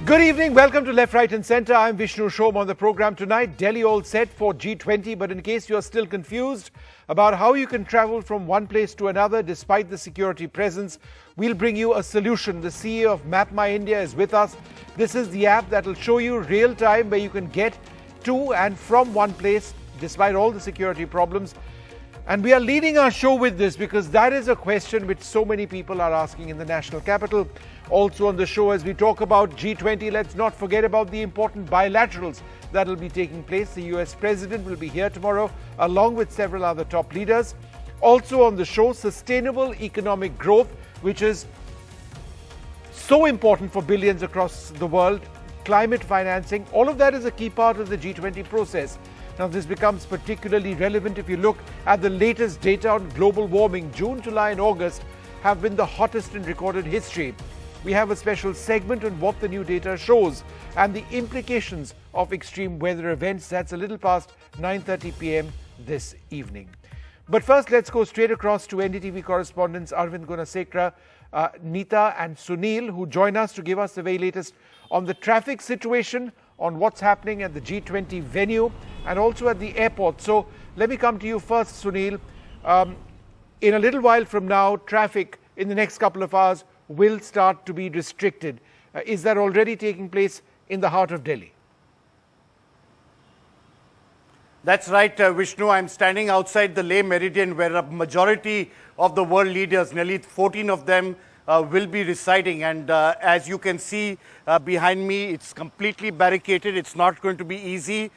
Good evening. Welcome to Left, Right and Centre. I'm Vishnu Shom on the programme tonight. Delhi all set for G20, but in case you're still confused about how you can travel from one place to another despite the security presence, we'll bring you a solution. The CEO of MapMyIndia is with us. This is the app that will show you real time where you can get to and from one place despite all the security problems. And we are leading our show with this because that is a question which so many people are asking in the national capital. Also on the show, as we talk about G20, let's not forget about the important bilaterals that will be taking place. The US President will be here tomorrow, along with several other top leaders. Also on the show, sustainable economic growth, which is so important for billions across the world. Climate financing, all of that is a key part of the G20 process. Now, this becomes particularly relevant if you look at the latest data on global warming. June, July and August have been the hottest in recorded history. We have a special segment on what the new data shows and the implications of extreme weather events. That's a little past 9:30 p.m. this evening. But first, let's go straight across to NDTV correspondents Arvind Gunasekara, Neeta and Sunil, who join us to give us the very latest on the traffic situation, on what's happening at the G20 venue and also at the airport. So let me come to you first, Sunil. In a little while from now, traffic in the next couple of hours will start to be restricted. Is that already taking place in the heart of Delhi? That's right, Vishnu. I'm standing outside the Leh Meridian where a majority of the world leaders, nearly 14 of them, will be residing. And as you can see behind me, it's completely barricaded. It's not going to be easy.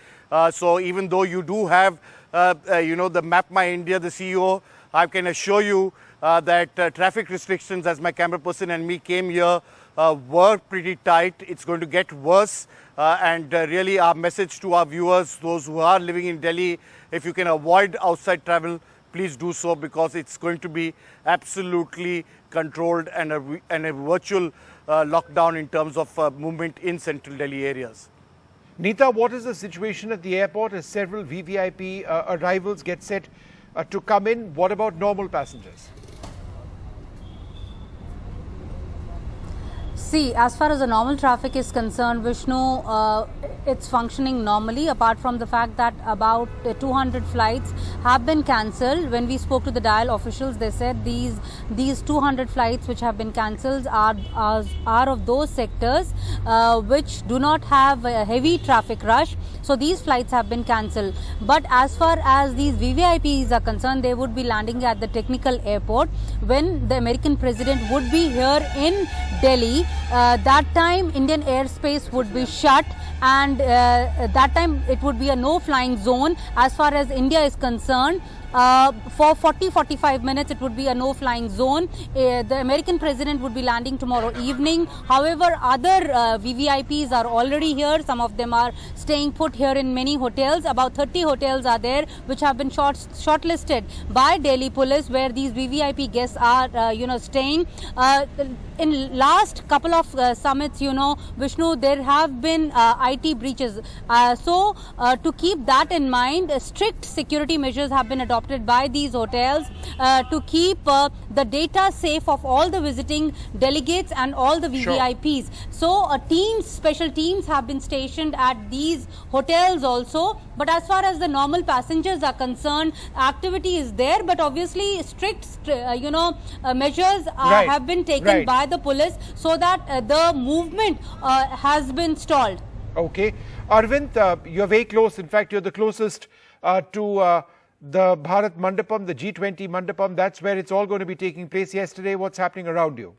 So even though you do have, the MapMyIndia, the CEO, I can assure you that traffic restrictions, as my camera person and me came here, were pretty tight. It's going to get worse. And really our message to our viewers, those who are living in Delhi, if you can avoid outside travel, please do so, because it's going to be absolutely controlled and a virtual lockdown in terms of movement in central Delhi areas. Neeta, what is the situation at the airport as several VVIP arrivals get set to come in? What about normal passengers? See, as far as the normal traffic is concerned, Vishnu, it's functioning normally, apart from the fact that about 200 flights have been cancelled. When we spoke to the DIAL officials, they said these 200 flights which have been cancelled are of those sectors which do not have a heavy traffic rush. So these flights have been cancelled. But as far as these VVIPs are concerned, they would be landing at the technical airport when the American president would be here in Delhi. That time Indian airspace would be shut, and that time it would be a no flying zone as far as India is concerned. For 40-45 minutes it would be a no flying zone. The American president would be landing tomorrow evening. However, other VVIPs are already here. Some of them are staying put here in many hotels. About 30 hotels are there which have been shortlisted by Delhi police, where these VVIP guests are staying. In last couple of summits, Vishnu, there have been IT breaches. So to keep that in mind, strict security measures have been adopted by these hotels to keep the data safe of all the visiting delegates and all the VVIPs. Sure. So special teams have been stationed at these hotels also. But as far as the normal passengers are concerned, activity is there, but obviously strict measures have been taken by the police so that the movement has been stalled. Okay. Arvind, you're very close. In fact, you're the closest to the Bharat Mandapam, the G20 Mandapam. That's where it's all going to be taking place. Yesterday, what's happening around you?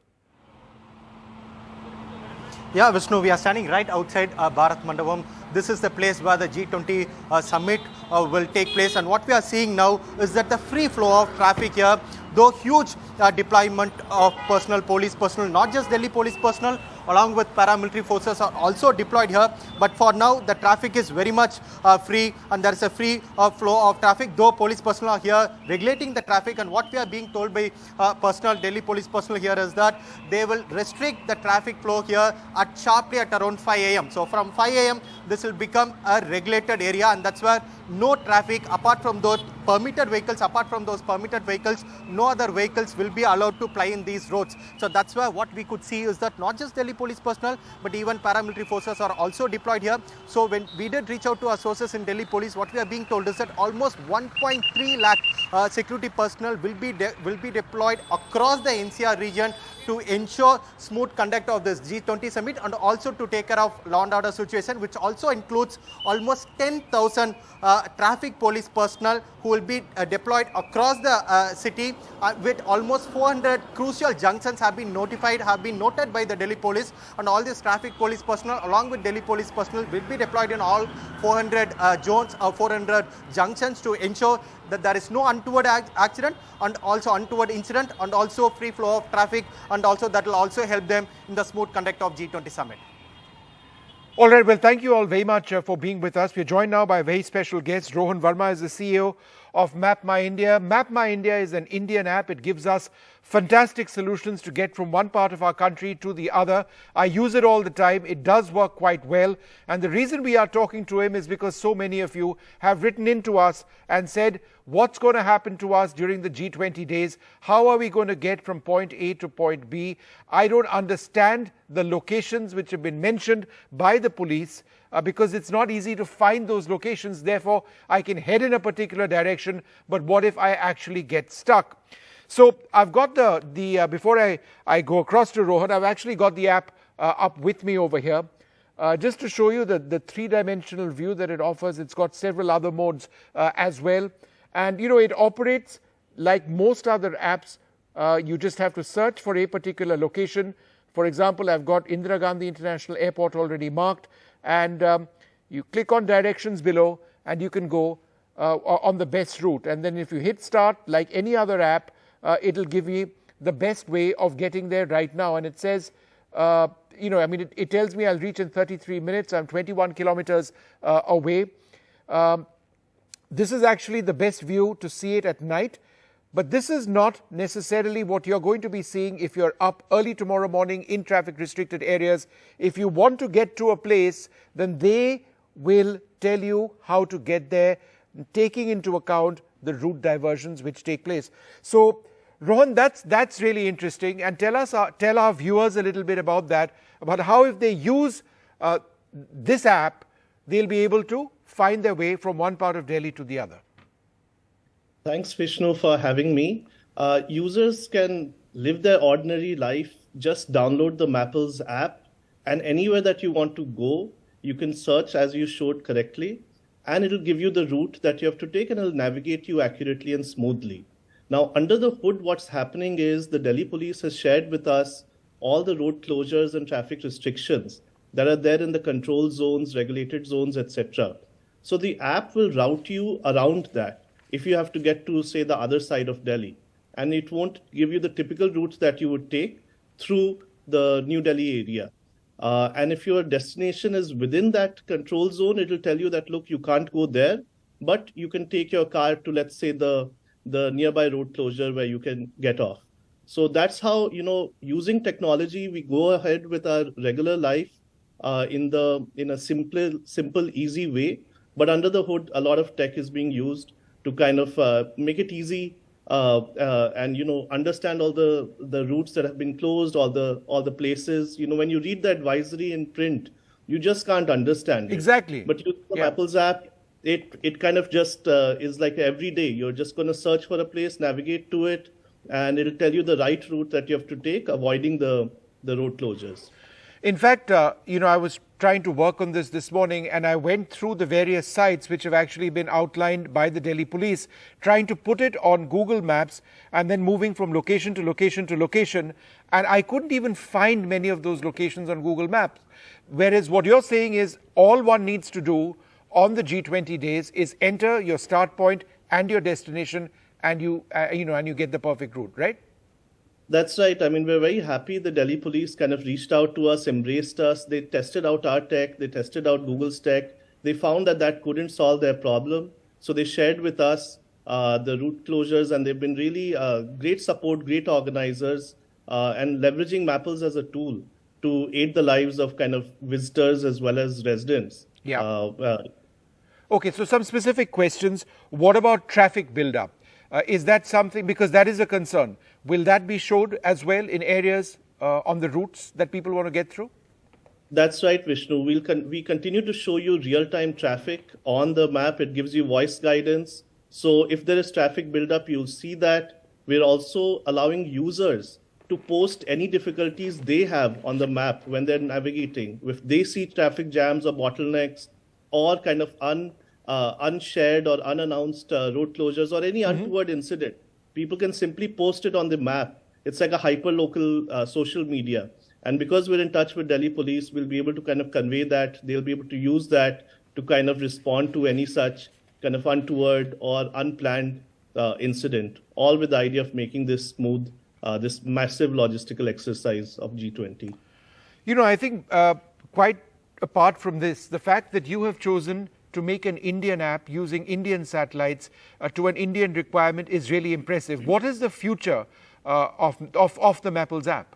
Yeah, Vishnu, we are standing right outside Bharat Mandapam. This is the place where the G20 summit will take place. And what we are seeing now is that the free flow of traffic here, though huge deployment of police personnel, not just Delhi police personnel, along with paramilitary forces are also deployed here. But for now, the traffic is very much free, and there is a free flow of traffic, though police personnel are here regulating the traffic. And what we are being told by Delhi police personnel here is that they will restrict the traffic flow here sharply at around 5 a.m. So from 5 a.m., this will become a regulated area, and that's where no traffic apart from those permitted vehicles. Apart from those permitted vehicles, no other vehicles will be allowed to ply in these roads. So that's why what we could see is that not just Delhi police personnel, but even paramilitary forces are also deployed here. So when we did reach out to our sources in Delhi police, what we are being told is that almost 1.3 lakh security personnel will be deployed across the NCR region to ensure smooth conduct of this G20 summit, and also to take care of law and order situation, which also includes almost 10,000 traffic police personnel who will be deployed across the city, with almost 400 crucial junctions have been noted by the Delhi police, and all these traffic police personnel along with Delhi police personnel will be deployed in all 400 zones or 400 junctions to ensure that there is no untoward accident and also untoward incident, and also free flow of traffic, and also that will also help them in the smooth conduct of G20 summit. All right, well, thank you all very much for being with us. We're joined now by a very special guest. Rohan Verma is the CEO of MapMyIndia. MapMyIndia is an Indian app. It gives us fantastic solutions to get from one part of our country to the other. I use it all the time. It does work quite well. And the reason we are talking to him is because so many of you have written in to us and said, what's going to happen to us during the G20 days? How are we going to get from point A to point B? I don't understand the locations which have been mentioned by the police because it's not easy to find those locations. Therefore, I can head in a particular direction, but what if I actually get stuck? So I've got before I go across to Rohan, I've actually got the app up with me over here. Just to show you the three-dimensional view that it offers. It's got several other modes as well. And, you know, it operates like most other apps. You just have to search for a particular location. For example, I've got Indira Gandhi International Airport already marked. And you click on directions below and you can go on the best route. And then if you hit start, like any other app, it'll give you the best way of getting there right now. And it says, it tells me I'll reach in 33 minutes. I'm 21 kilometers away. This is actually the best view to see it at night. But this is not necessarily what you're going to be seeing if you're up early tomorrow morning in traffic restricted areas. If you want to get to a place, then they will tell you how to get there, taking into account the route diversions which take place. So, Rohan, that's really interesting. And tell our viewers a little bit about that, about how if they use this app, they'll be able to find their way from one part of Delhi to the other. Thanks, Vishnu, for having me. Users can live their ordinary life, just download the Mappls app, and anywhere that you want to go, you can search as you showed correctly, and it'll give you the route that you have to take, and it'll navigate you accurately and smoothly. Now, under the hood, what's happening is the Delhi police has shared with us all the road closures and traffic restrictions that are there in the control zones, regulated zones, etc. So the app will route you around that if you have to get to, say, the other side of Delhi. And it won't give you the typical routes that you would take through the New Delhi area. And if your destination is within that control zone, it will tell you that, look, you can't go there, but you can take your car to, let's say, the nearby road closure where you can get off. So that's how, using technology, we go ahead with our regular life in a simple, easy way. But under the hood, a lot of tech is being used to kind of make it easy and understand all the routes that have been closed, all the places. When you read the advisory in print, you just can't understand it. Exactly. But using the Mappls app, it kind of just is like every day. You're just going to search for a place, navigate to it, and it'll tell you the right route that you have to take, avoiding the road closures. In fact, I was trying to work on this morning, and I went through the various sites which have actually been outlined by the Delhi police, trying to put it on Google Maps and then moving from location to location to location. And I couldn't even find many of those locations on Google Maps. Whereas what you're saying is all one needs to do on the G20 days is enter your start point and your destination, and you get the perfect route, right? That's right. I mean, we're very happy the Delhi police kind of reached out to us, embraced us. They tested out our tech. They tested out Google's tech. They found that couldn't solve their problem. So they shared with us the route closures, and they've been really great support, great organizers, and leveraging Mappls as a tool to aid the lives of kind of visitors as well as residents. Yeah. Okay, so some specific questions. What about traffic buildup? Is that something, because that is a concern, will that be showed as well in areas on the routes that people want to get through? That's right, Vishnu. We continue to show you real-time traffic on the map. It gives you voice guidance. So if there is traffic buildup, you'll see that. We're also allowing users to post any difficulties they have on the map when they're navigating. If they see traffic jams or bottlenecks or kind of unshared or unannounced road closures or any untoward incident, people can simply post it on the map. It's like a hyper-local social media. And because we're in touch with Delhi police, we'll be able to kind of convey that. They'll be able to use that to kind of respond to any such kind of untoward or unplanned incident, all with the idea of making this smooth, this massive logistical exercise of G20. You know, I think quite apart from this, the fact that you have chosen to make an Indian app using Indian satellites to an Indian requirement is really impressive. What is the future of the Mapples app?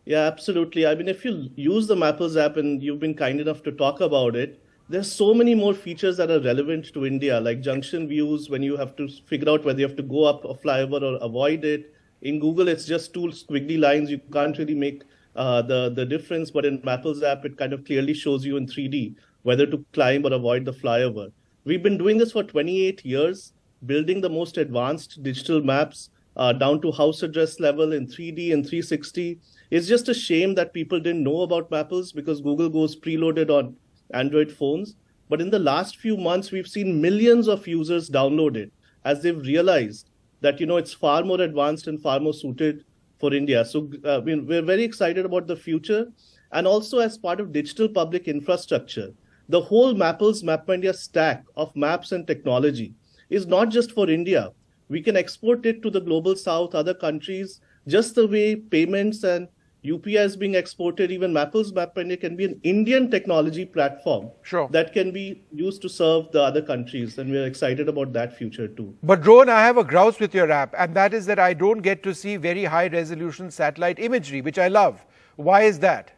Yeah, absolutely. I mean, if you use the Mapples app and you've been kind enough to talk about it, there's so many more features that are relevant to India, like junction views when you have to figure out whether you have to go up a flyover or avoid it. In Google, it's just two squiggly lines. You can't really make the difference. But in Mapples app, it kind of clearly shows you in 3D whether to climb or avoid the flyover. We've been doing this for 28 years, building the most advanced digital maps down to house address level in 3D and 360. It's just a shame that people didn't know about Mapples because Google goes preloaded on Android phones. But in the last few months, we've seen millions of users download it as they've realized that, it's far more advanced and far more suited for India. So we're very excited about the future. And also as part of digital public infrastructure, the whole Mapples MapMyIndia stack of maps and technology is not just for India. We can export it to the global south, other countries, just the way payments and UPI is being exported. Even Mapples MapMyIndia can be an Indian technology platform that can be used to serve the other countries. And we're excited about that future too. But Rohan, I have a grouse with your app, and that is that I don't get to see very high resolution satellite imagery, which I love. Why is that?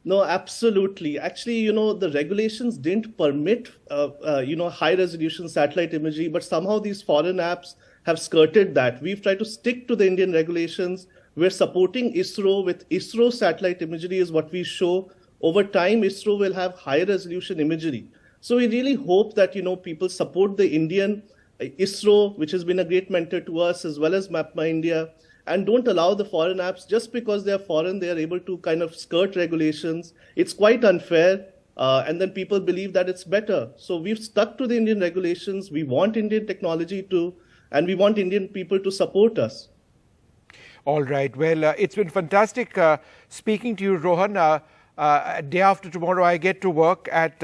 No, absolutely. Actually, the regulations didn't permit, high resolution satellite imagery, but somehow these foreign apps have skirted that. We've tried to stick to the Indian regulations. We're supporting ISRO with ISRO satellite imagery is what we show. Over time, ISRO will have high resolution imagery. So we really hope that, people support the Indian ISRO, which has been a great mentor to us, as well as MapMyIndia, and don't allow the foreign apps, just because they're foreign, they are able to kind of skirt regulations. It's quite unfair. And then people believe that it's better. So we've stuck to the Indian regulations. We want Indian technology too, and we want Indian people to support us. All right. Well, it's been fantastic speaking to you, Rohan. Day after tomorrow, I get to work at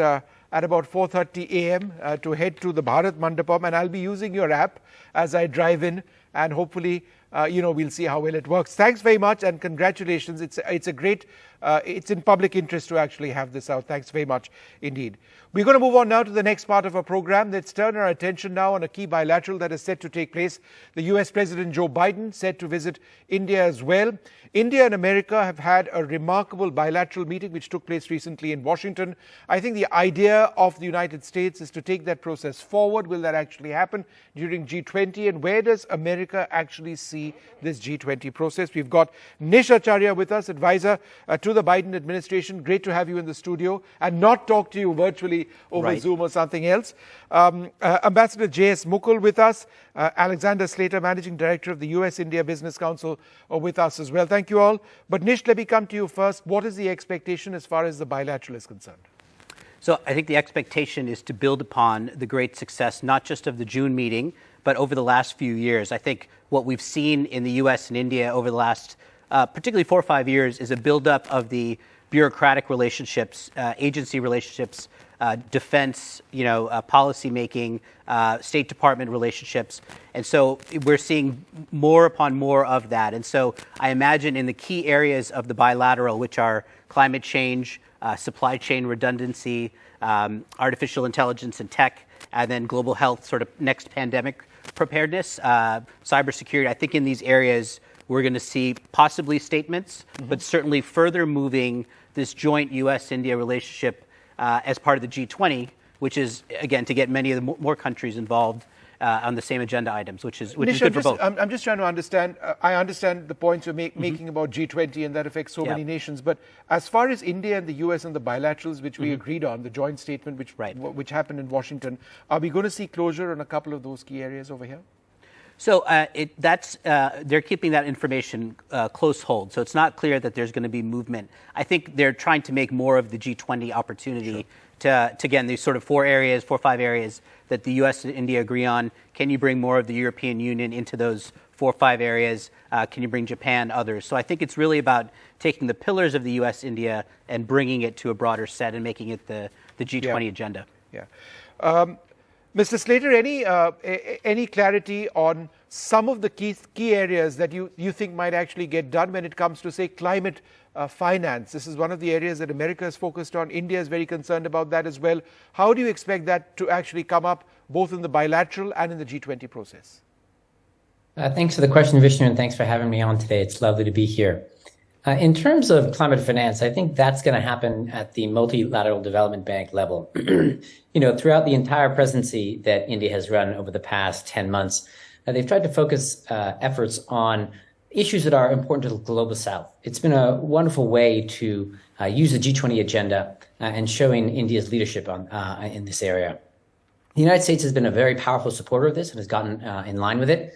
about 4:30 a.m. To head to the Bharat Mandapam, and I'll be using your app as I drive in, and hopefully, we'll see how well it works. Thanks very much, and congratulations. It's a great, it's in public interest to actually have this out. Thanks very much indeed. We're going to move on now to the next part of our program. Let's turn our attention now on a key bilateral that is set to take place. The US President Joe Biden set to visit India as well. India and America have had a remarkable bilateral meeting which took place recently in Washington. I think the idea of the United States is to take that process forward. Will that actually happen during G20? And where does America actually see this G20 process? We've got Nish Acharya with us, advisor to the Biden administration. Great to have you in the studio and not talk to you virtually over Zoom or something else. Ambassador J.S. Mukul with us. Alexander Slater, Managing Director of the US-India Business Council, with us as well. Thank you all. But Nish, let me come to you first. What is the expectation as far as the bilateral is concerned? So I think the expectation is to build upon the great success, not just of the June meeting, but over the last few years. I think what we've seen in the U.S. and India over the last, particularly 4 or 5 years, is a buildup of the bureaucratic relationships, agency relationships, defense, policy making, State Department relationships. And so we're seeing more upon more of that. And so I imagine in the key areas of the bilateral, which are climate change, supply chain redundancy, artificial intelligence and tech, and then global health, sort of next pandemic preparedness, cybersecurity, I think in these areas we're going to see possibly statements, but certainly further moving this joint U.S.-India relationship as part of the G20, which is, again, to get many of the more countries involved on the same agenda items, which is Nish, good for both. I'm just trying to understand. I understand the points you're making about G20 and that affects so many nations. But as far as India and the US and the bilaterals, which we agreed on, the joint statement which happened in Washington, are we going to see closure on a couple of those key areas over here? So they're keeping that information close hold. So it's not clear that there's going to be movement. I think they're trying to make more of the G20 opportunity to again, these sort of 4 or 5 areas that the U.S. and India agree on. Can you bring more of the European Union into those 4 or 5 areas? Can you bring Japan, others? So I think it's really about taking the pillars of the U.S.-India and bringing it to a broader set and making it the G20 agenda. Yeah. Mr. Slater, any clarity on some of the key areas that you think might actually get done when it comes to, say, climate finance? This is one of the areas that America is focused on. India is very concerned about that as well. How do you expect that to actually come up both in the bilateral and in the G20 process? Thanks for the question, Vishnu, and thanks for having me on today. It's lovely to be here. In terms of climate finance, I think that's going to happen at the multilateral development bank level. Throughout the entire presidency that India has run over the past 10 months, they've tried to focus efforts on issues that are important to the global south. It's been a wonderful way to use the G20 agenda and showing India's leadership in this area. The United States has been a very powerful supporter of this and has gotten in line with it.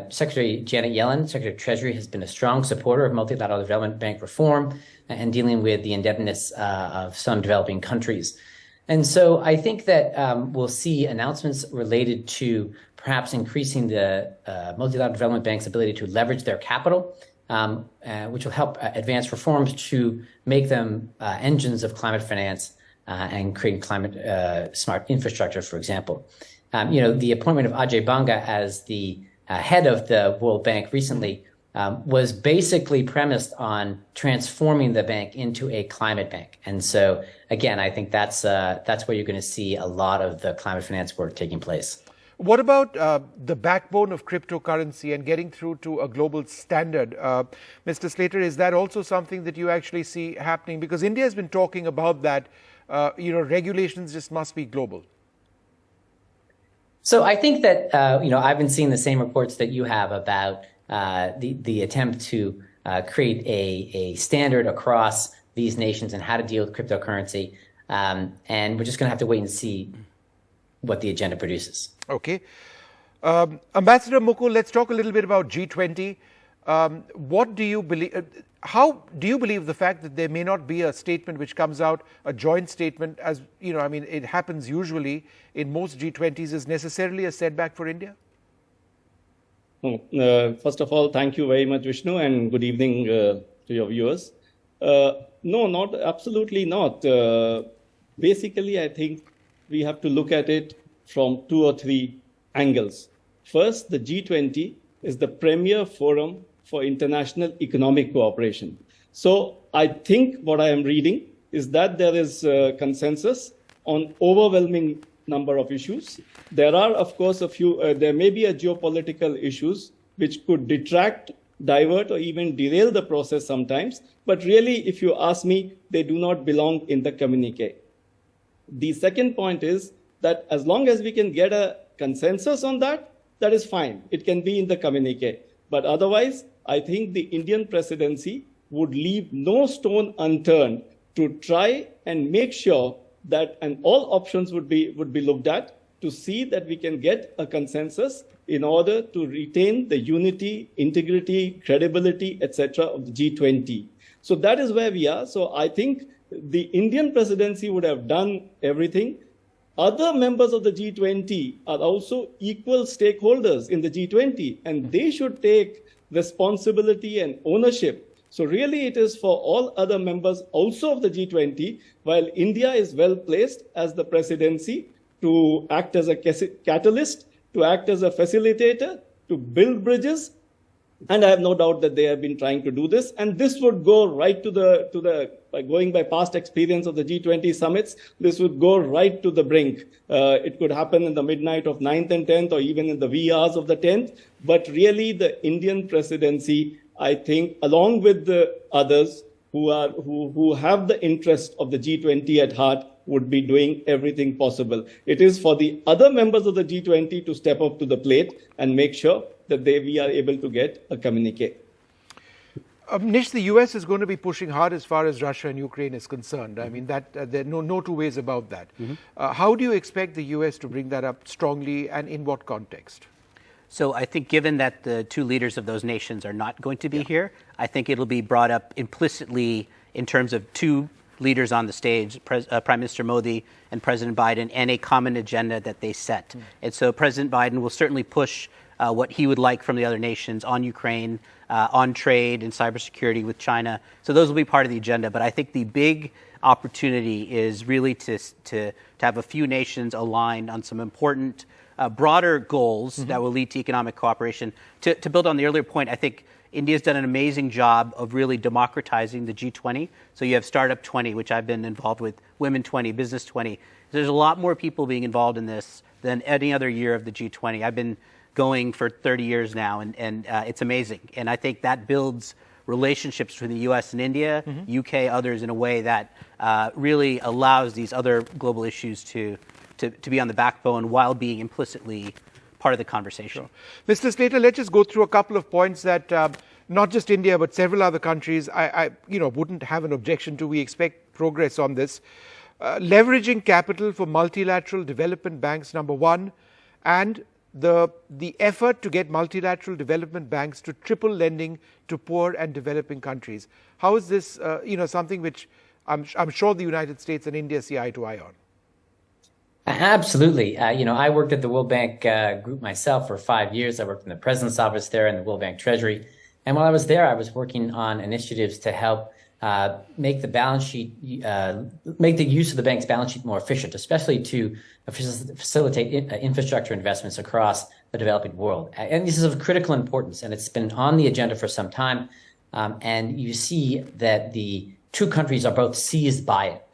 Secretary Janet Yellen, Secretary of Treasury, has been a strong supporter of multilateral development bank reform and dealing with the indebtedness of some developing countries. And so I think that we'll see announcements related to perhaps increasing the multilateral development bank's ability to leverage their capital, which will help advance reforms to make them engines of climate finance and creating climate smart infrastructure, for example. The appointment of Ajay Banga as the head of the World Bank recently was basically premised on transforming the bank into a climate bank. And so, again, I think that's where you're going to see a lot of the climate finance work taking place. What about the backbone of cryptocurrency and getting through to a global standard? Mr. Slater, is that also something that you actually see happening? Because India has been talking about that, regulations just must be global. So I think that, I've been seeing the same reports that you have about the attempt to create a standard across these nations and how to deal with cryptocurrency. And we're just going to have to wait and see what the agenda produces. Okay. Ambassador Mukul, let's talk a little bit about G20. What do you believe? How do you believe the fact that there may not be a statement which comes out, a joint statement, as it happens usually in most G20s, is necessarily a setback for India? First of all, thank you very much, Vishnu, and good evening to your viewers. No, absolutely not. Basically, I think we have to look at it from 2 or 3 angles. First, the G20 is the premier forum for international economic cooperation. So I think what I am reading is that there is consensus on overwhelming number of issues. There are, of course, there may be a geopolitical issues which could detract, divert, or even derail the process sometimes. But really, if you ask me, they do not belong in the communique. The second point is that as long as we can get a consensus on that, that is fine. It can be in the communique. But otherwise, I think the Indian presidency would leave no stone unturned to try and make sure that, and all options would be looked at to see that we can get a consensus in order to retain the unity, integrity, credibility, etc. of the G20. So that is where we are. So I think the Indian presidency would have done everything. Other members of the G20 are also equal stakeholders in the G20, and they should take responsibility and ownership. So really it is for all other members also of the G20, while India is well placed as the presidency to act as a catalyst, to act as a facilitator, to build bridges. And I have no doubt that they have been trying to do this. And this would go right by going by past experience of the G20 summits, this would go right to the brink. It could happen in the midnight of 9th and 10th, or even in the wee hours of the 10th. But really, the Indian presidency, I think, along with the others who have the interest of the G20 at heart, would be doing everything possible. It is for the other members of the G20 to step up to the plate and make sure that we are able to get a communique. Nish, the US is going to be pushing hard as far as Russia and Ukraine is concerned. I mean, that there are no two ways about that. How do you expect the US to bring that up strongly, and in what context? So I think given that the two leaders of those nations are not going to be here, I think it'll be brought up implicitly in terms of two leaders on the stage, Prime Minister Modi and President Biden, and a common agenda that they set. And so President Biden will certainly push what he would like from the other nations on Ukraine, on trade and cybersecurity with China. So those will be part of the agenda. But I think the big opportunity is really to have a few nations aligned on some important broader goals that will lead to economic cooperation. To build on the earlier point, I think India's done an amazing job of really democratizing the G20. So you have Startup 20, which I've been involved with, Women 20, Business 20. There's a lot more people being involved in this than any other year of the G20. I've been going for 30 years now, and it's amazing. And I think that builds relationships between the U.S. and India, UK, others, in a way that really allows these other global issues to be on the backbone while being implicitly part of the conversation. Sure. Mr. Slater, let's just go through a couple of points that not just India, but several other countries, I wouldn't have an objection to. We expect progress on this. Leveraging capital for multilateral development banks, number one, and the effort to get multilateral development banks to triple lending to poor and developing countries. How is this, something which I'm sure the United States and India see eye to eye on? Absolutely. I worked at the World Bank group myself for 5 years. I worked in the President's office there and the World Bank Treasury. And while I was there, I was working on initiatives to help make the balance sheet, make the use of the bank's balance sheet more efficient, especially to facilitate infrastructure investments across the developing world. And this is of critical importance, and it's been on the agenda for some time. And you see that the two countries are both seized by it.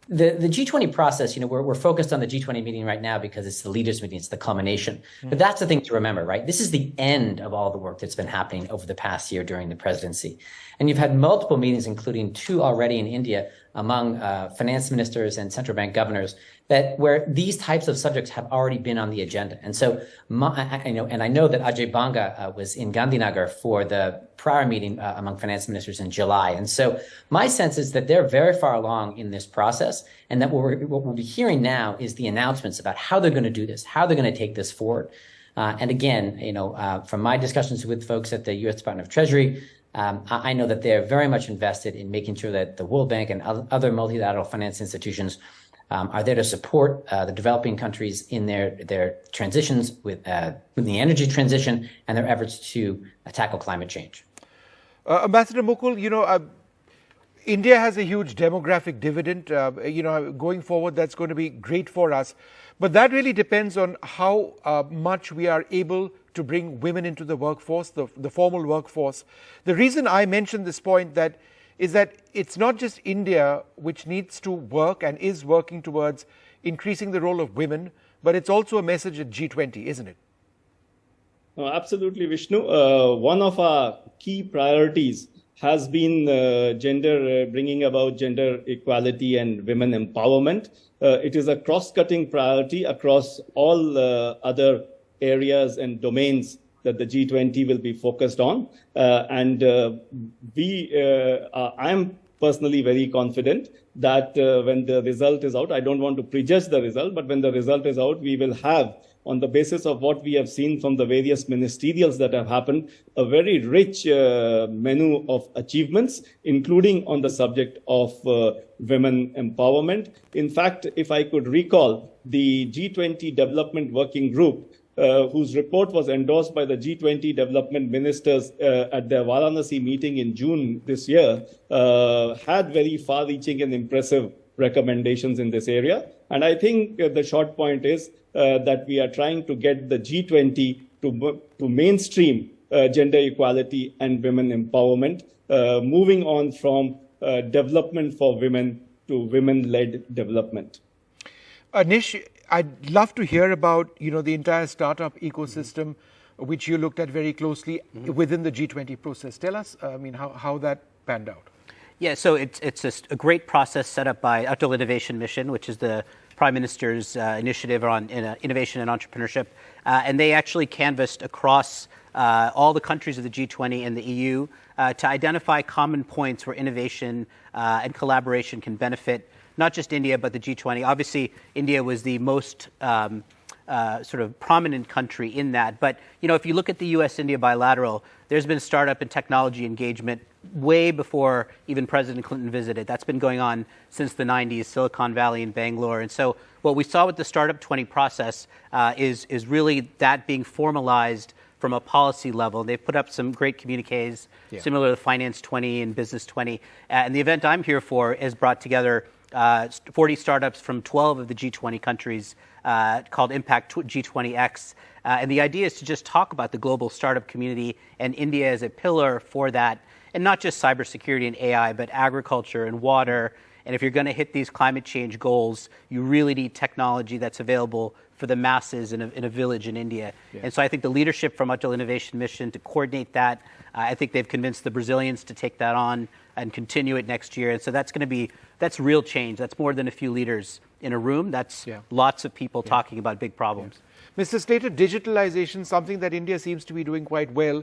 The G20 process, we're focused on the G20 meeting right now because it's the leaders meeting, it's the culmination. But that's the thing to remember, right? This is the end of all the work that's been happening over the past year during the presidency. And you've had multiple meetings, including 2 already in India, among finance ministers and central bank governors, where these types of subjects have already been on the agenda. And so, I know that Ajay Banga was in Gandhinagar for the prior meeting among finance ministers in July. And so my sense is that they're very far along in this process, and that what we'll be hearing now is the announcements about how they're going to do this, how they're going to take this forward. And again, from my discussions with folks at the U.S. Department of Treasury, I know that they're very much invested in making sure that the World Bank and other multilateral finance institutions are there to support the developing countries in their transitions with the energy transition and their efforts to tackle climate change. Ambassador Mukul, India has a huge demographic dividend. Going forward, that's going to be great for us. But that really depends on how much we are able to bring women into the workforce, the formal workforce. The reason I mentioned this point is that it's not just India which needs to work and is working towards increasing the role of women, but it's also a message at G20, isn't it? Absolutely, Vishnu. One of our key priorities has been bringing about gender equality and women empowerment. It is a cross-cutting priority across all other areas and domains that the G20 will be focused on. I am personally very confident that when the result is out, I don't want to prejudge the result, but when the result is out, we will have, on the basis of what we have seen from the various ministerials that have happened, a very rich menu of achievements, including on the subject of women empowerment. In fact, if I could recall, the G20 Development Working Group, whose report was endorsed by the G20 development ministers at their Varanasi meeting in June this year, had very far-reaching and impressive recommendations in this area. And I think the short point is that we are trying to get the G20 to mainstream gender equality and women empowerment, moving on from development for women to women-led development. Nish, I'd love to hear about, the entire startup ecosystem, which you looked at very closely within the G20 process. Tell us, how that panned out. Yeah, so it's a great process set up by Atal Innovation Mission, which is the Prime Minister's initiative on innovation and entrepreneurship. And they actually canvassed across all the countries of the G20 and the EU to identify common points where innovation and collaboration can benefit not just India, but the G20. Obviously, India was the most sort of prominent country in that. But, you know, if you look at the U.S.-India bilateral, there's been startup and technology engagement way before even President Clinton visited. That's been going on since the 90s, Silicon Valley and Bangalore. And so what we saw with the Startup 20 process is really that being formalized from a policy level. They've put up some great communiques, similar to Finance 20 and Business 20. And the event I'm here for has brought together 40 startups from 12 of the G20 countries called Impact G20X. And the idea is to just talk about the global startup community and India as a pillar for that. And not just cybersecurity and AI, but agriculture and water. And if you're going to hit these climate change goals, you really need technology that's available for the masses in a village in India. Yeah. And so I think the leadership from Atal Innovation Mission to coordinate that, I think they've convinced the Brazilians to take that on and continue it next year. And so that's real change. That's more than a few leaders in a room. That's lots of people talking about big problems. Yeah. Mr. Slater, digitalization, something that India seems to be doing quite well.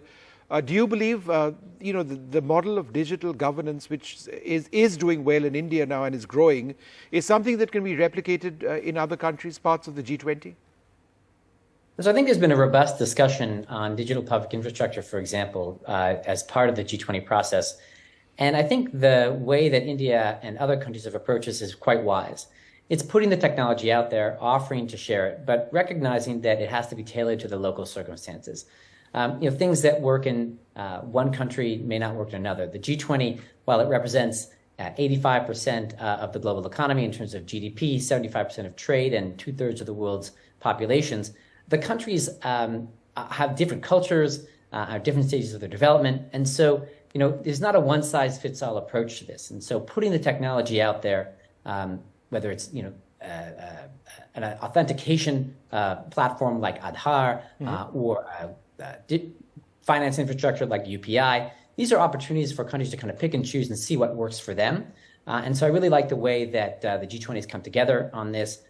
Do you believe, the model of digital governance, which is doing well in India now and is growing, is something that can be replicated in other countries, parts of the G20? So I think there's been a robust discussion on digital public infrastructure, for example, as part of the G20 process. And I think the way that India and other countries have approached this is quite wise. It's putting the technology out there, offering to share it, but recognizing that it has to be tailored to the local circumstances. Things that work in one country may not work in another. The G20, while it represents 85% of the global economy in terms of GDP, 75% of trade, and 2/3 of the world's populations, the countries have different cultures, are different stages of their development. And so, there's not a one-size-fits-all approach to this. And so putting the technology out there, whether it's, an authentication platform like Aadhaar or finance infrastructure like UPI. These are opportunities for countries to kind of pick and choose and see what works for them. And so I really like the way that the G20 has come together on this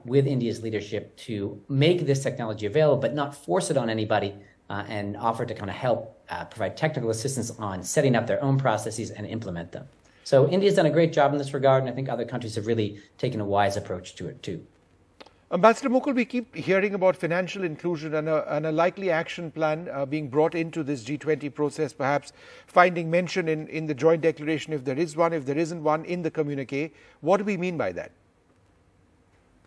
with India's leadership to make this technology available, but not force it on anybody and offer to kind of help provide technical assistance on setting up their own processes and implement them. So India's done a great job in this regard, and I think other countries have really taken a wise approach to it too. Ambassador Mukul, we keep hearing about financial inclusion and a likely action plan being brought into this G20 process, perhaps finding mention in the joint declaration if there is one, if there isn't one in the communique. What do we mean by that?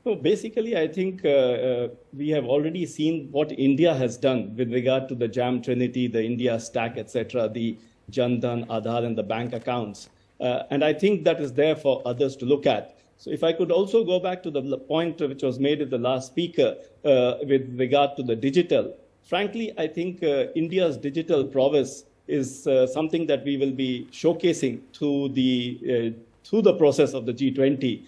So basically, I think we have already seen what India has done with regard to the JAM Trinity, the India Stack, etc., the Jan Dhan, Aadhaar, and the bank accounts. And I think that is there for others to look at. So if I could also go back to the point which was made with the last speaker with regard to the digital, frankly, I think India's digital prowess is something that we will be showcasing through the process of the G20.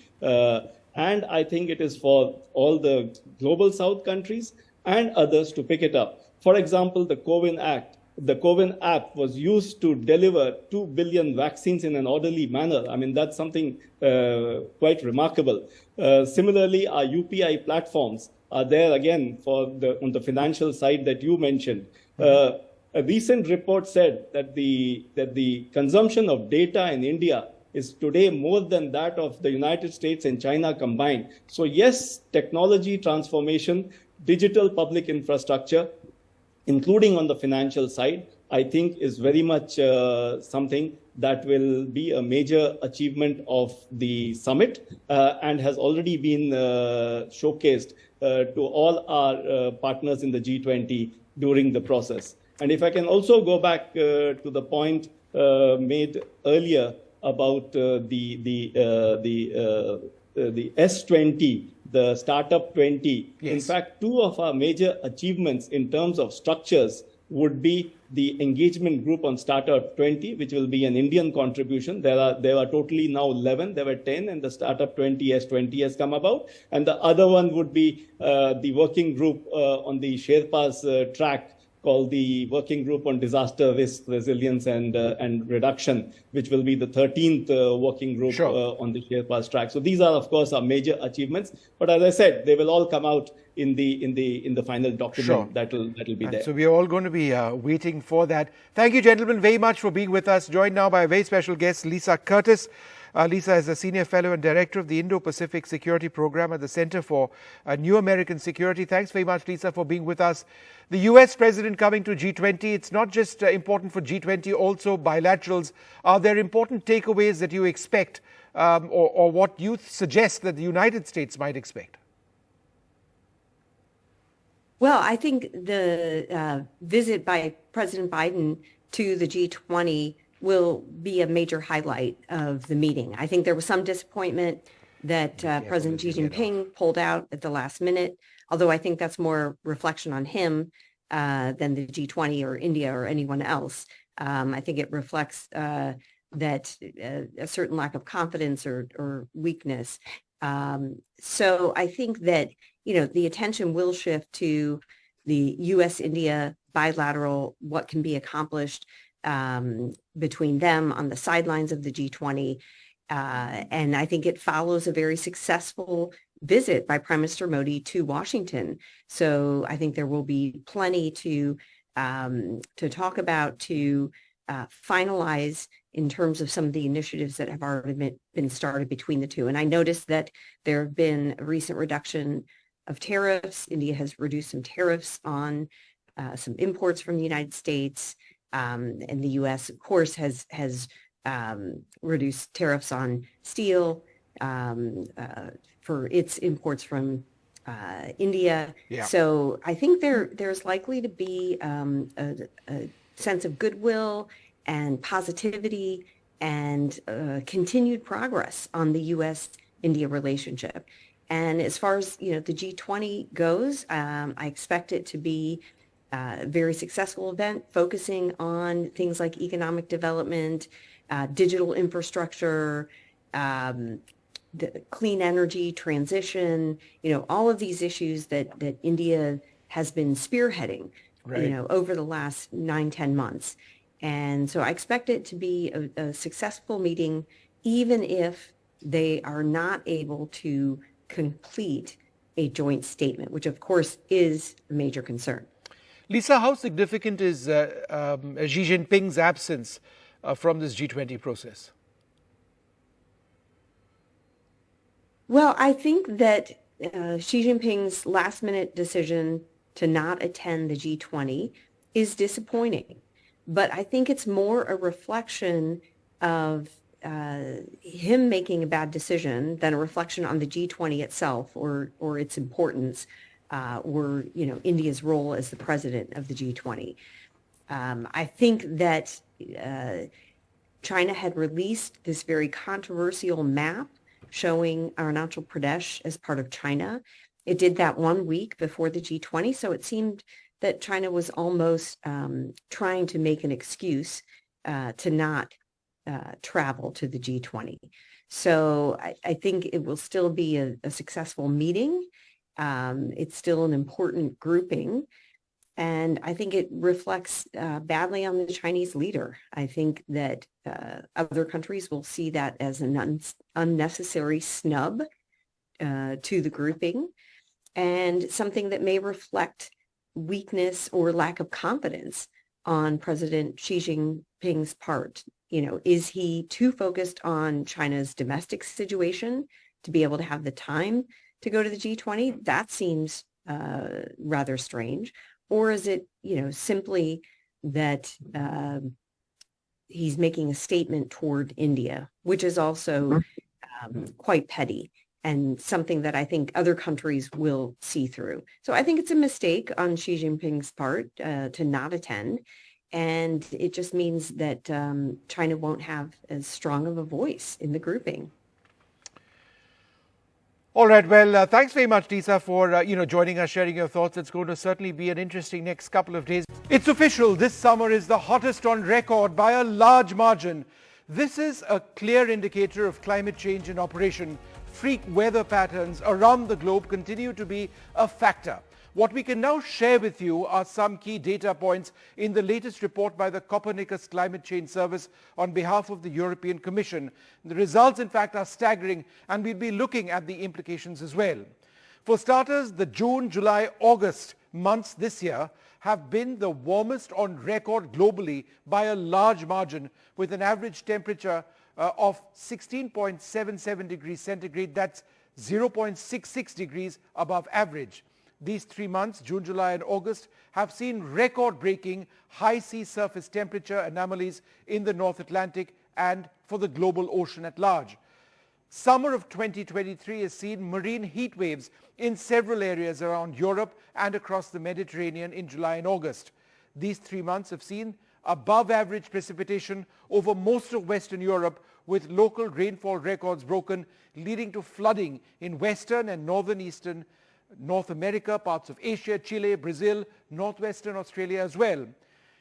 And I think it is for all the global South countries and others to pick it up. For example, the CoWIN Act. The CoWIN app was used to deliver 2 billion vaccines in an orderly manner. I mean, that's something quite remarkable. Similarly, our UPI platforms are there again on the financial side that you mentioned. A recent report said that the consumption of data in India is today more than that of the United States and China combined. So yes, technology transformation, digital public infrastructure, including on the financial side, I think is very much something that will be a major achievement of the summit and has already been showcased to all our partners in the G20 during the process. And if I can also go back to the point made earlier about the S20, the Startup 20. Yes. In fact, two of our major achievements in terms of structures would be the engagement group on Startup 20, which will be an Indian contribution. There are totally now 11. There were 10, and the Startup 20 S20 has come about. And the other one would be the working group on the Sherpas track called the Working Group on Disaster Risk Resilience and Reduction, which will be the 13th working group on the Sherpa's track. So these are, of course, our major achievements. But as I said, they will all come out in the final document that'll be there. So we are all going to be waiting for that. Thank you, gentlemen, very much for being with us. Joined now by a very special guest, Lisa Curtis. Lisa is a Senior Fellow and Director of the Indo-Pacific Security Program at the Center for New American Security. Thanks very much, Lisa, for being with us. The US President coming to G20, it's not just important for G20, also bilaterals. Are there important takeaways that you expect or what you suggest that the United States might expect? Well, I think the visit by President Biden to the G20 will be a major highlight of the meeting. I think there was some disappointment that President Xi Jinping pulled out at the last minute, although I think that's more reflection on him than the G20 or India or anyone else. I think it reflects that a certain lack of confidence or weakness. So I think that, the attention will shift to the U.S.-India bilateral, what can be accomplished between them on the sidelines of the G20. And I think it follows a very successful visit by Prime Minister Modi to Washington. So I think there will be plenty to talk about, to finalize in terms of some of the initiatives that have already been started between the two. And I noticed that there have been a recent reduction of tariffs. India has reduced some tariffs on some imports from the United States. And the U.S., of course, has reduced tariffs on steel for its imports from India. Yeah. So I think there's likely to be a sense of goodwill and positivity and continued progress on the U.S.-India relationship. And as far as the G20 goes, I expect it to be a very successful event focusing on things like economic development, digital infrastructure, the clean energy transition, all of these issues that India has been spearheading, over the last 9-10 months. And so I expect it to be a successful meeting, even if they are not able to complete a joint statement, which of course is a major concern. Lisa, how significant is Xi Jinping's absence from this G20 process? Well, I think that Xi Jinping's last-minute decision to not attend the G20 is disappointing. But I think it's more a reflection of him making a bad decision than a reflection on the G20 itself or its importance or India's role as the president of the G20. I think that China had released this very controversial map showing Arunachal Pradesh as part of China. It did that 1 week before the G20, so it seemed that China was almost trying to make an excuse to not travel to the G20. So I think it will still be a successful meeting. It's still an important grouping. And I think it reflects badly on the Chinese leader. I think that other countries will see that as an unnecessary snub to the grouping and something that may reflect weakness or lack of confidence on President Xi Jinping's part. Is he too focused on China's domestic situation to be able to have the time to go to the G20? That seems rather strange. Or is it, simply that he's making a statement toward India, which is also quite petty and something that I think other countries will see through. So I think it's a mistake on Xi Jinping's part to not attend. And it just means that China won't have as strong of a voice in the grouping. All right. Well, thanks very much, Lisa, for joining us, sharing your thoughts. It's going to certainly be an interesting next couple of days. It's official. This summer is the hottest on record by a large margin. This is a clear indicator of climate change in operation. Freak weather patterns around the globe continue to be a factor. What we can now share with you are some key data points in the latest report by the Copernicus Climate Change Service on behalf of the European Commission. The results, in fact, are staggering, and we'll be looking at the implications as well. For starters, the June, July, August months this year have been the warmest on record globally by a large margin, with an average temperature of 16.77 degrees centigrade. That's 0.66 degrees above average. These 3 months, June, July and August, have seen record-breaking high sea surface temperature anomalies in the North Atlantic and for the global ocean at large. Summer of 2023 has seen marine heat waves in several areas around Europe and across the Mediterranean in July and August. These 3 months have seen above average precipitation over most of Western Europe, with local rainfall records broken, leading to flooding in Western and Northeastern North America, parts of Asia, Chile, Brazil, Northwestern Australia as well.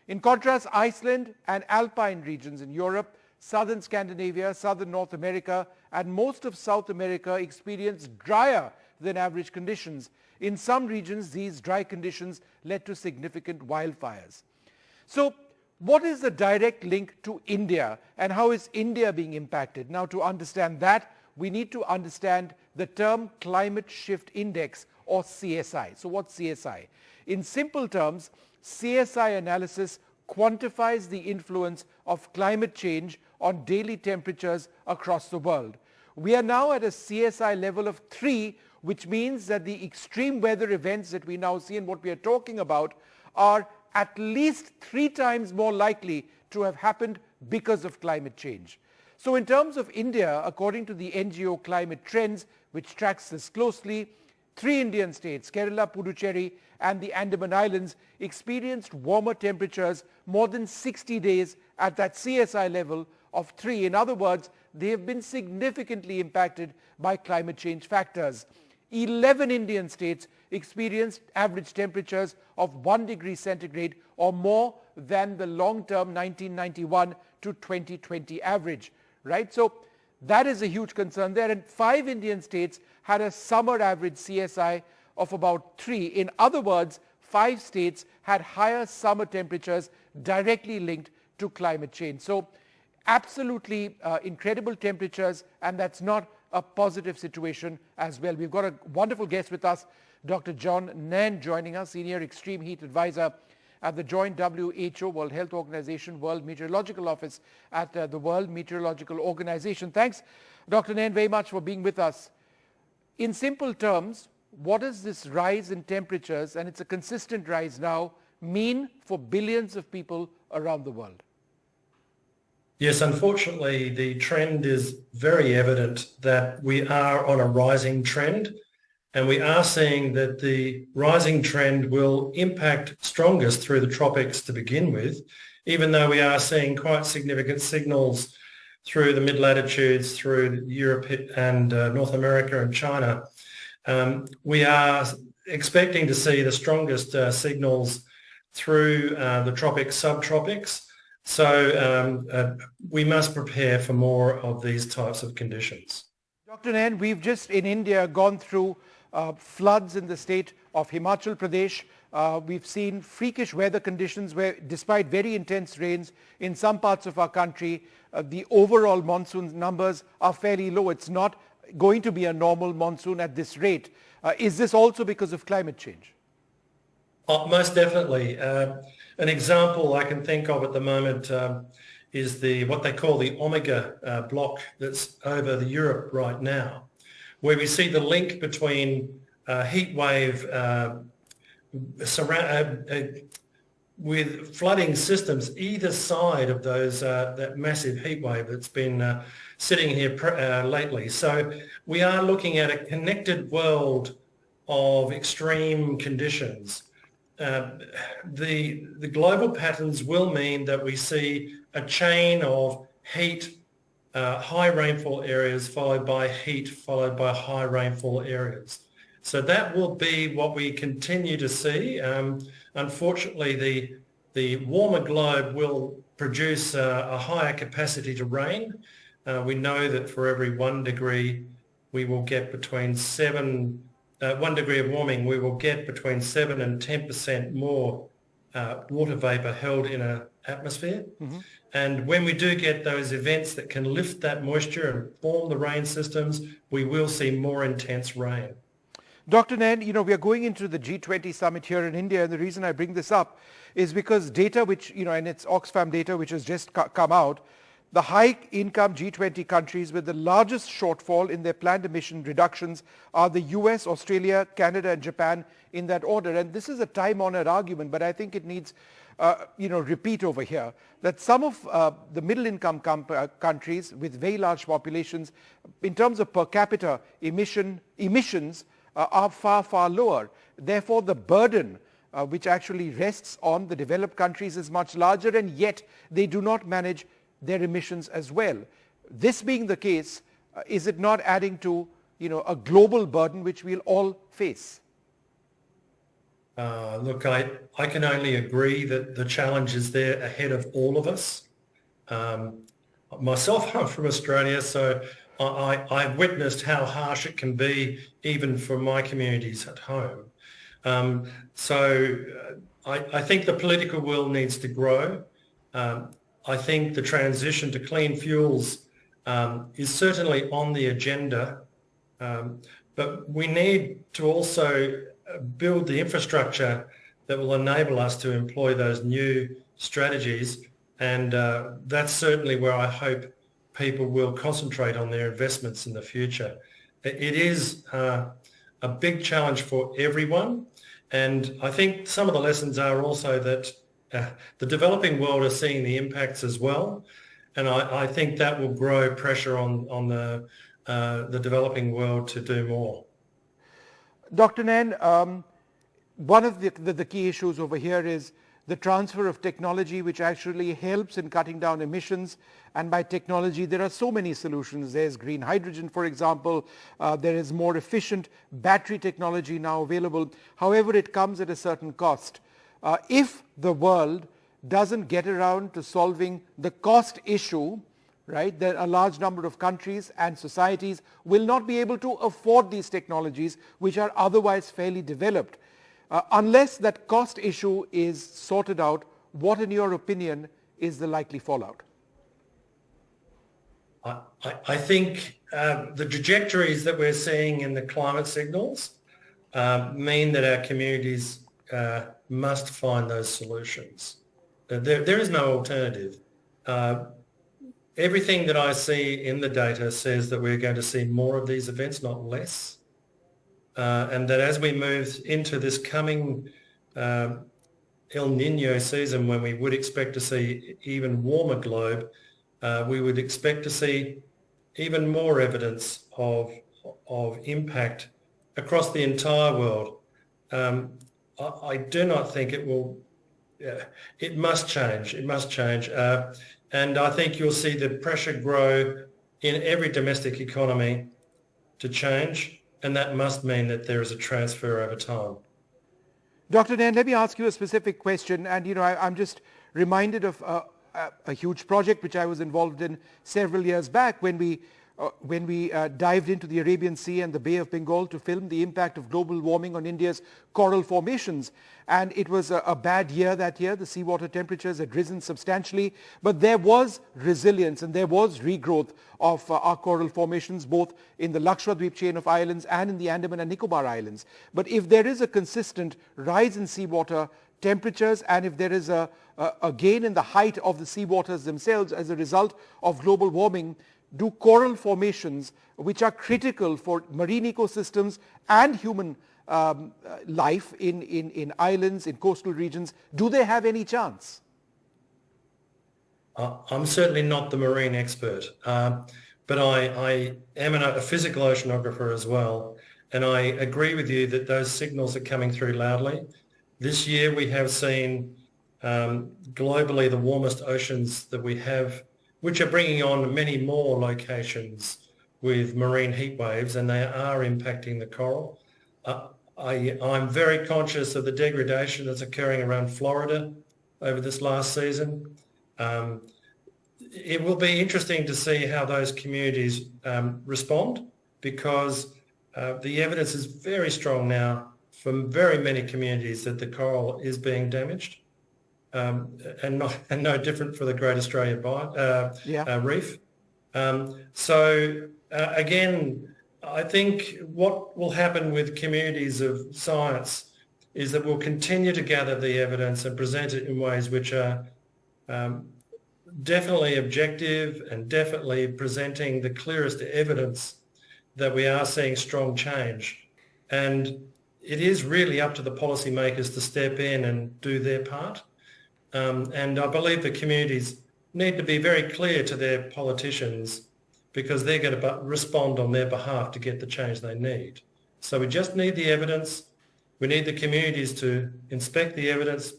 In contrast, Iceland and alpine regions in Europe, southern Scandinavia, southern North America and most of South America experienced drier than average conditions. In some regions, these dry conditions led to significant wildfires. So, what is the direct link to India, and how is India being impacted? Now, to understand that, we need to understand the term Climate Shift Index, or CSI. So what's CSI? In simple terms, CSI analysis quantifies the influence of climate change on daily temperatures across the world. We are now at a CSI level of 3, which means that the extreme weather events that we now see and what we are talking about are at least 3 times more likely to have happened because of climate change. So in terms of India, according to the NGO Climate Trends, which tracks this closely, 3 Indian states, Kerala, Puducherry and the Andaman Islands, experienced warmer temperatures more than 60 days at that CSI level of 3. In other words, they have been significantly impacted by climate change factors. 11 Indian states experienced average temperatures of 1 degree centigrade or more than the long-term 1991 to 2020 average, right? So that is a huge concern there. And 5 Indian states had a summer average CSI of about 3. In other words, 5 states had higher summer temperatures directly linked to climate change. So absolutely incredible temperatures, and that's not a positive situation as well. We've got a wonderful guest with us, Dr. John Nairn, joining us, Senior Extreme Heat Advisor at the joint WHO, World Health Organization, World Meteorological Office at the World Meteorological Organization. Thanks, Dr. Nairn, very much for being with us. In simple terms, what does this rise in temperatures, and it's a consistent rise now, mean for billions of people around the world? Yes, unfortunately, the trend is very evident that we are on a rising trend, and we are seeing that the rising trend will impact strongest through the tropics to begin with, even though we are seeing quite significant signals through the mid-latitudes, through Europe and North America and China. We are expecting to see the strongest signals through the tropics, subtropics. So we must prepare for more of these types of conditions. Dr. Nairn, we've just in India gone through floods in the state of Himachal Pradesh. We've seen freakish weather conditions where, despite very intense rains in some parts of our country, the overall monsoon numbers are fairly low. It's not going to be a normal monsoon at this rate. Is this also because of climate change? Most definitely. An example I can think of at the moment is what they call the Omega block that's over the Europe right now, where we see the link between heat wave with flooding systems either side of those that massive heat wave that's been sitting here lately. So we are looking at a connected world of extreme conditions. The global patterns will mean that we see a chain of heat, high rainfall areas followed by heat, followed by high rainfall areas. So that will be what we continue to see. Unfortunately, the warmer globe will produce a higher capacity to rain. We know that for every 1 degree, we will get between 7 1 degree of warming, we will get between 7 and 10% more water vapour held in an atmosphere. And when we do get those events that can lift that moisture and form the rain systems, we will see more intense rain. Dr. Nain, we are going into the G20 summit here in India, and the reason I bring this up is because data which, and it's Oxfam data which has just come out, the high-income G20 countries with the largest shortfall in their planned emission reductions are the US, Australia, Canada, and Japan in that order. And this is a time-honored argument, but I think it needs repeat over here, that some of the middle-income countries with very large populations, in terms of per capita emissions, are far, far lower. Therefore, the burden which actually rests on the developed countries is much larger, and yet they do not manage their emissions as well. This being the case, is it not adding to a global burden which we'll all face? Look, I can only agree that the challenge is there ahead of all of us. Myself, I'm from Australia, so I've witnessed how harsh it can be even for my communities at home. I think the political will needs to grow. I think the transition to clean fuels is certainly on the agenda, but we need to also build the infrastructure that will enable us to employ those new strategies, and that's certainly where I hope people will concentrate on their investments in the future. It is a big challenge for everyone, and I think some of the lessons are also that the developing world are seeing the impacts as well, and I think that will grow pressure on the developing world to do more. Dr. Nain, one of the key issues over here is the transfer of technology, which actually helps in cutting down emissions. And by technology, there are so many solutions. There's green hydrogen, for example. There is more efficient battery technology now available. However, it comes at a certain cost. If the world doesn't get around to solving the cost issue, right, there are a large number of countries and societies will not be able to afford these technologies which are otherwise fairly developed. Unless that cost issue is sorted out, what in your opinion is the likely fallout? I think the trajectories that we're seeing in the climate signals mean that our communities must find those solutions. There is no alternative. Everything that I see in the data says that we're going to see more of these events, not less. And that as we move into this coming El Nino season, when we would expect to see even warmer globe, we would expect to see even more evidence of impact across the entire world. I do not think it will. It must change. It must change. And I think you'll see the pressure grow in every domestic economy to change, and that must mean that there is a transfer over time. Dr. Nain, let me ask you a specific question, and I'm just reminded of a huge project which I was involved in several years back when we dived into the Arabian Sea and the Bay of Bengal to film the impact of global warming on India's coral formations. And it was a bad year that year. The seawater temperatures had risen substantially, but there was resilience and there was regrowth of our coral formations, both in the Lakshadweep chain of islands and in the Andaman and Nicobar Islands. But if there is a consistent rise in seawater temperatures, and if there is a gain in the height of the seawaters themselves as a result of global warming, do coral formations, which are critical for marine ecosystems and human life in islands, in coastal regions, do they have any chance? I'm certainly not the marine expert, but I am a physical oceanographer as well, and I agree with you that those signals are coming through loudly. This year we have seen globally the warmest oceans that we have, which are bringing on many more locations with marine heat waves, and they are impacting the coral. I'm very conscious of the degradation that's occurring around Florida over this last season. It will be interesting to see how those communities respond, because the evidence is very strong now from very many communities that the coral is being damaged, and no different for the Great Australian Reef. Again, I think what will happen with communities of science is that we'll continue to gather the evidence and present it in ways which are definitely objective and definitely presenting the clearest evidence that we are seeing strong change. And it is really up to the policymakers to step in and do their part. And I believe the communities need to be very clear to their politicians, because they're going to respond on their behalf to get the change they need. So we just need the evidence. We need the communities to inspect the evidence,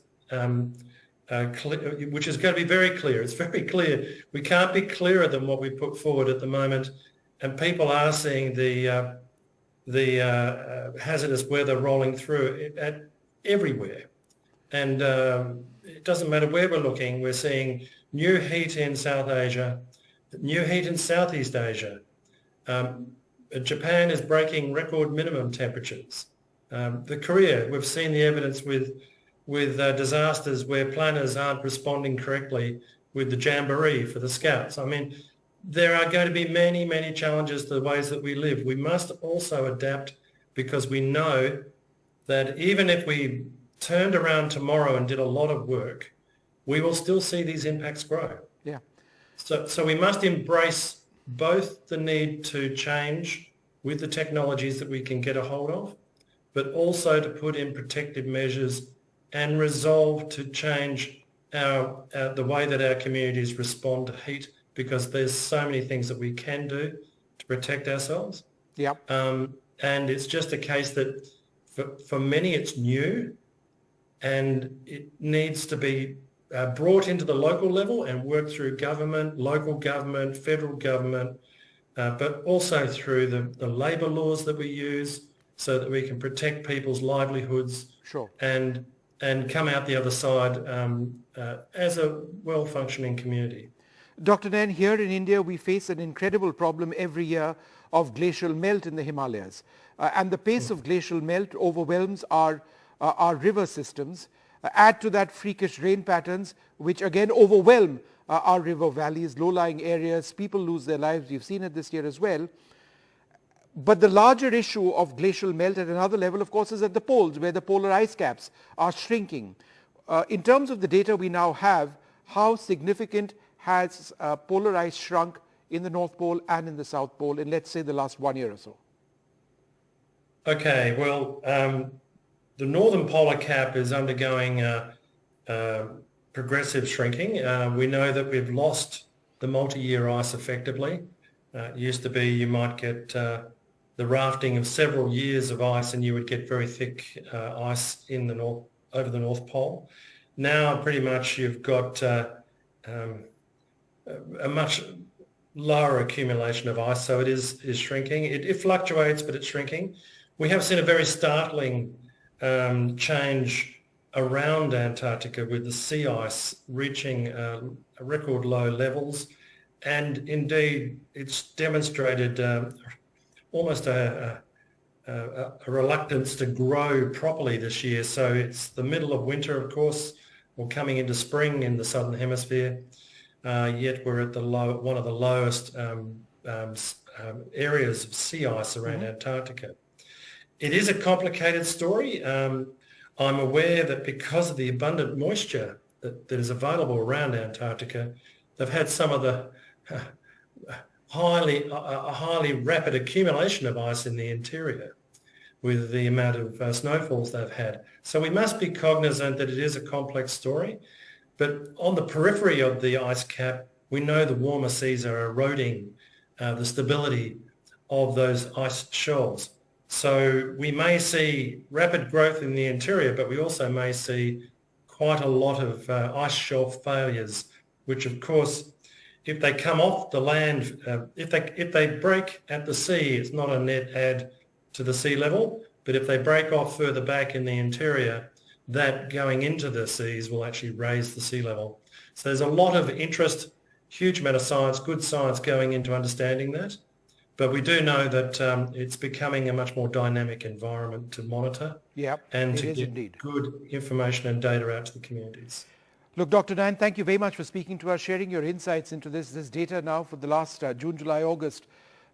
which is going to be very clear. It's very clear. We can't be clearer than what we put forward at the moment. And people are seeing the hazardous weather rolling through everywhere. And it doesn't matter where we're looking. We're seeing new heat in South Asia, new heat in Southeast Asia. Japan is breaking record minimum temperatures. Korea, we've seen the evidence with disasters where planners aren't responding correctly with the jamboree for the Scouts. I mean, there are going to be many, many challenges to the ways that we live. We must also adapt, because we know that even if we turned around tomorrow and did a lot of work, we will still see these impacts grow. Yeah. So we must embrace both the need to change with the technologies that we can get a hold of, but also to put in protective measures and resolve to change the way that our communities respond to heat, because there's so many things that we can do to protect ourselves. Yeah. And it's just a case that for many it's new, and it needs to be brought into the local level and work through government, local government, federal government, but also through the labour laws that we use, so that we can protect people's livelihoods. Sure. And come out the other side as a well-functioning community. Dr. Nain, here in India, we face an incredible problem every year of glacial melt in the Himalayas. And the pace of glacial melt overwhelms our river systems. Add to that freakish rain patterns, which again overwhelm our river valleys, low-lying areas. People lose their lives. We've seen it this year as well. But the larger issue of glacial melt at another level, of course, is at the poles, where the polar ice caps are shrinking. In terms of the data we now have, how significant has polar ice shrunk in the North Pole and in the South Pole in, let's say, the last 1 year or so? Okay, well, the northern polar cap is undergoing progressive shrinking. We know that we've lost the multi-year ice effectively. It used to be you might get the rafting of several years of ice, and you would get very thick ice in the north, over the North Pole. Now, pretty much, you've got a much lower accumulation of ice, so it is shrinking. It fluctuates, but it's shrinking. We have seen a very startling change around Antarctica, with the sea ice reaching record low levels, and indeed it's demonstrated almost a reluctance to grow properly this year. So it's the middle of winter, of course, or coming into spring in the southern hemisphere, yet we're at one of the lowest areas of sea ice around Antarctica. It is a complicated story. I'm aware that because of the abundant moisture that is available around Antarctica, they've had some of the highly rapid accumulation of ice in the interior with the amount of snowfalls they've had. So we must be cognizant that it is a complex story. But on the periphery of the ice cap, we know the warmer seas are eroding the stability of those ice shelves. So we may see rapid growth in the interior, but we also may see quite a lot of ice shelf failures, which of course, if they come off the land, if they break at the sea, it's not a net add to the sea level, but if they break off further back in the interior, that going into the seas will actually raise the sea level. So there's a lot of interest, huge amount of science, good science going into understanding that. But we do know that it's becoming a much more dynamic environment to monitor and to get good information and data out to the communities. Look, Dr. Nayan, thank you very much for speaking to us, sharing your insights into this data now for the last June, July, August.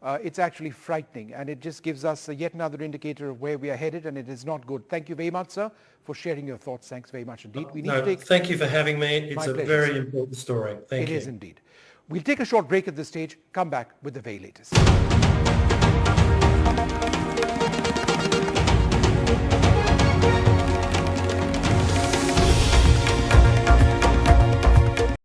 It's actually frightening, and it just gives us yet another indicator of where we are headed, and it is not good. Thank you very much, sir, for sharing your thoughts. Thanks very much indeed. Thank you for having me. It's a very important story. Thank you. It is indeed. We'll take a short break at this stage, come back with the very latest.